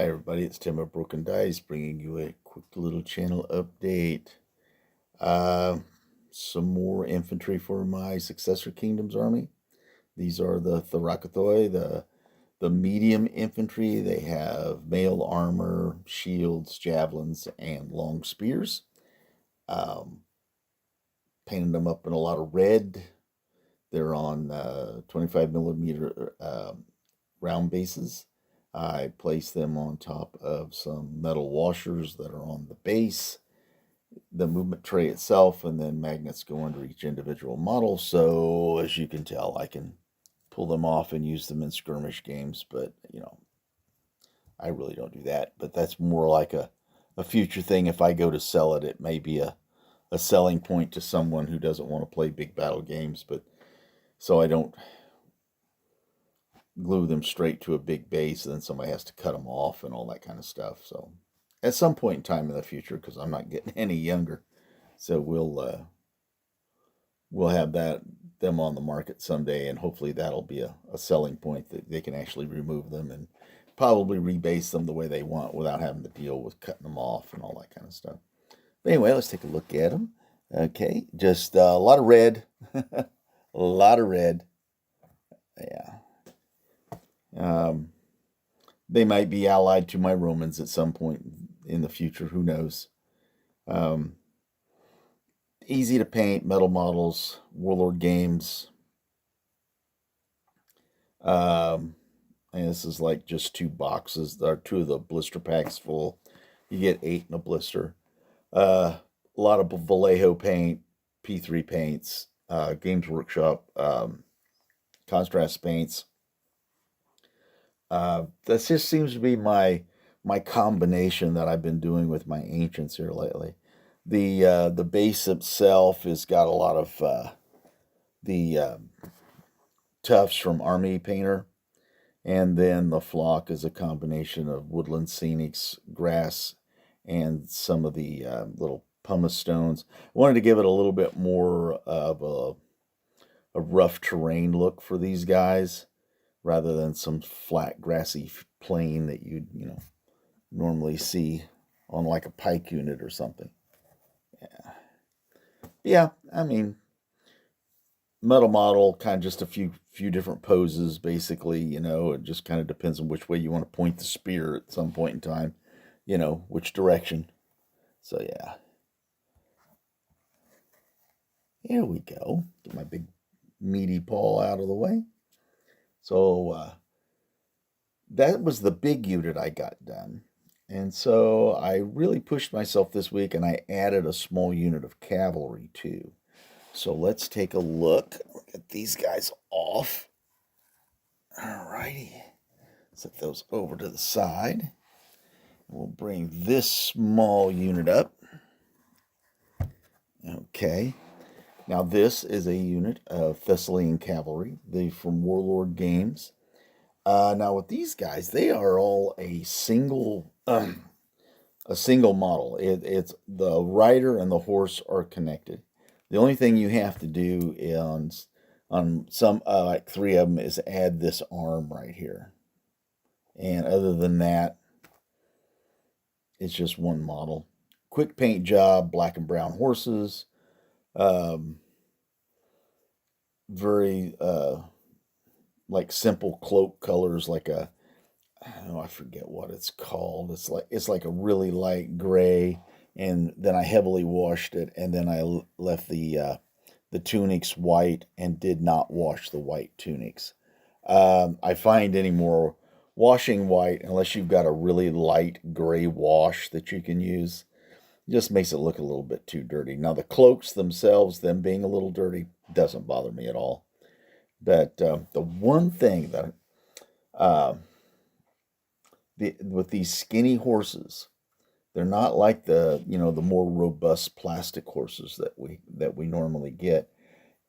Everybody, it's Tim of Broken Dice bringing you a quick little channel update. Uh, some more infantry for my Successor Kingdoms army. These are the Thorakothoi, the medium infantry. They have mail armor, shields, javelins, and long spears. Um, Painted them up in a lot of red. They're on 25 millimeter round bases. I place them on top of some metal washers that are on the base, the movement tray itself, and then magnets go under each individual model. So as you can tell, I can pull them off and use them in skirmish games, but I really don't do that. But that's more like a future thing. If I go to sell it, it may be a selling point to someone who doesn't want to play big battle games, but so I don't glue them straight to a big base, and then somebody has to cut them off and all that kind of stuff. So at some point in time in the future, because I'm not getting any younger, so we'll have them on the market someday, and hopefully that'll be a selling point that they can actually remove them and probably rebase them the way they want without having to deal with cutting them off and all that kind of stuff. But anyway, let's take a look at them. Okay, just a lot of red, a lot of red. Yeah. They might be allied to my Romans at some point in the future. Who knows? Easy to paint, metal models, Warlord games. And this is like just 2 boxes. There are 2 of the blister packs full. You get 8 in a blister. A lot of Vallejo paint, P3 paints, Games Workshop, contrast paints. That just seems to be my combination that I've been doing with my ancients here lately. The base itself has got a lot of the tufts from Army Painter, and then the flock is a combination of woodland scenics, grass, and some of the little pumice stones. I wanted to give it a little bit more of a rough terrain look for these guys, rather than some flat grassy plain that you'd normally see on like a pike unit or something. Yeah, I mean, metal model, kind of just a few different poses, basically. It just kind of depends on which way you want to point the spear at some point in time, which direction. So yeah, here we go. Get my big meaty paw out of the way. So that was the big unit I got done. And so I really pushed myself this week, and I added a small unit of cavalry too. So let's take a look. Get these guys off. Alrighty. Set those over to the side. We'll bring this small unit up. Okay. Now this is a unit of Thessalian cavalry. They're from Warlord Games. Now with these guys, they are all a single model. It's the rider and the horse are connected. The only thing you have to do on some like 3 of them is add this arm right here, and other than that, it's just one model. Quick paint job, black and brown horses. Very like simple cloak colors, like I forget what it's called. It's like a really light gray, and then I heavily washed it, and then I left the tunics white and did not wash the white tunics. I find anymore washing white, unless you've got a really light gray wash that you can use, just makes it look a little bit too dirty. Now the cloaks themselves, them being a little dirty, doesn't bother me at all. But the one thing that with these skinny horses, they're not like the more robust plastic horses that we normally get,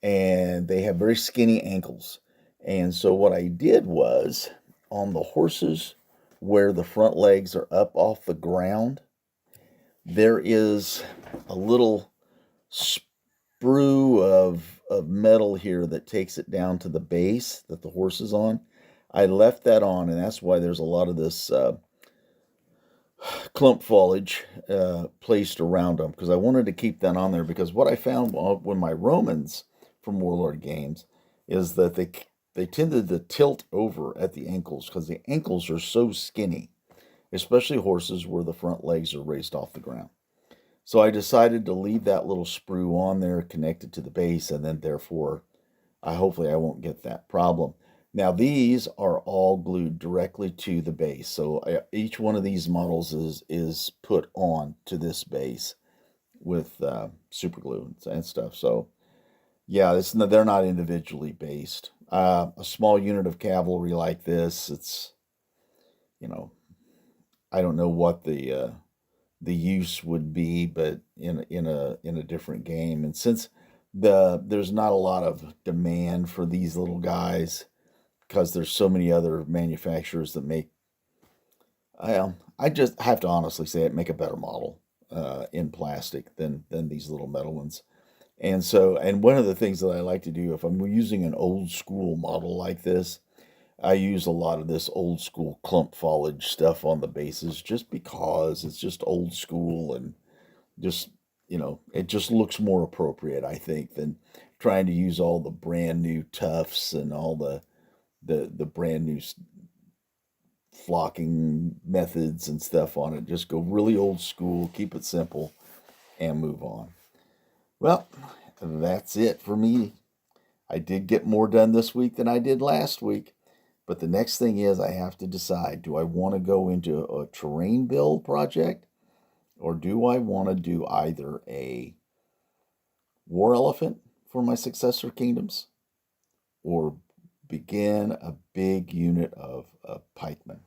and they have very skinny ankles. And so what I did was, on the horses where the front legs are up off the ground, there is a little sprue of metal here that takes it down to the base that the horse is on. I left that on, and that's why there's a lot of this clump foliage placed around them because I wanted to keep that on there. Because what I found when my Romans from Warlord games is that they tended to tilt over at the ankles because the ankles are so skinny, especially horses where the front legs are raised off the ground. So I decided to leave that little sprue on there connected to the base, and then therefore, hopefully I won't get that problem. Now these are all glued directly to the base, so each one of these models is put on to this base with super glue and stuff. So yeah, they're not individually based. A small unit of cavalry like this, it's you know I don't know what the use would be, but in a different game. And since there's not a lot of demand for these little guys because there's so many other manufacturers that make, I just have to honestly say it, make a better model in plastic than these little metal ones. And so, and one of the things that I like to do if I'm using an old school model like this, I use a lot of this old school clump foliage stuff on the bases just because it's just old school and just, it just looks more appropriate, I think, than trying to use all the brand new tufts and all the brand new flocking methods and stuff on it. Just go really old school, keep it simple, and move on. Well, that's it for me. I did get more done this week than I did last week. But the next thing is I have to decide, do I want to go into a terrain build project or do I want to do either a war elephant for my Successor Kingdoms or begin a big unit of pikemen?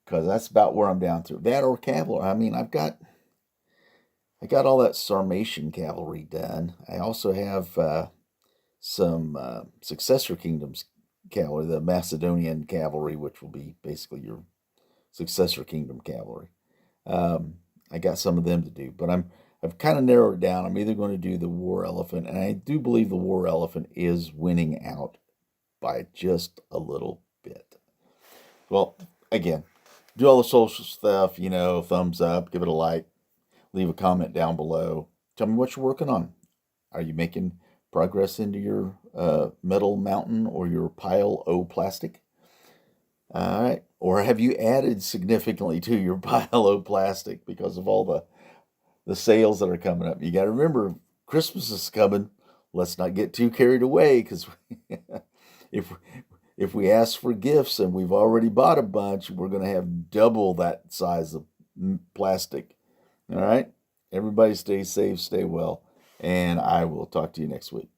Because that's about where I'm down to. That or cavalry. I mean, I got all that Sarmatian cavalry done. I also have some Successor Kingdoms cavalry, the Macedonian cavalry, which will be basically your Successor Kingdom cavalry. I got some of them to do, but I've kind of narrowed it down. I'm either going to do the war elephant, and I do believe the war elephant is winning out by just a little bit. Well, again, do all the social stuff, thumbs up, give it a like, leave a comment down below. Tell me what you're working on. Are you making progress into your metal mountain or your pile o plastic? All right. Or have you added significantly to your pile o plastic because of all the sales that are coming up? You got to remember, Christmas is coming. Let's not get too carried away because if if we ask for gifts and we've already bought a bunch, we're going to have double that size of plastic. All right. Everybody stay safe, stay well, and I will talk to you next week.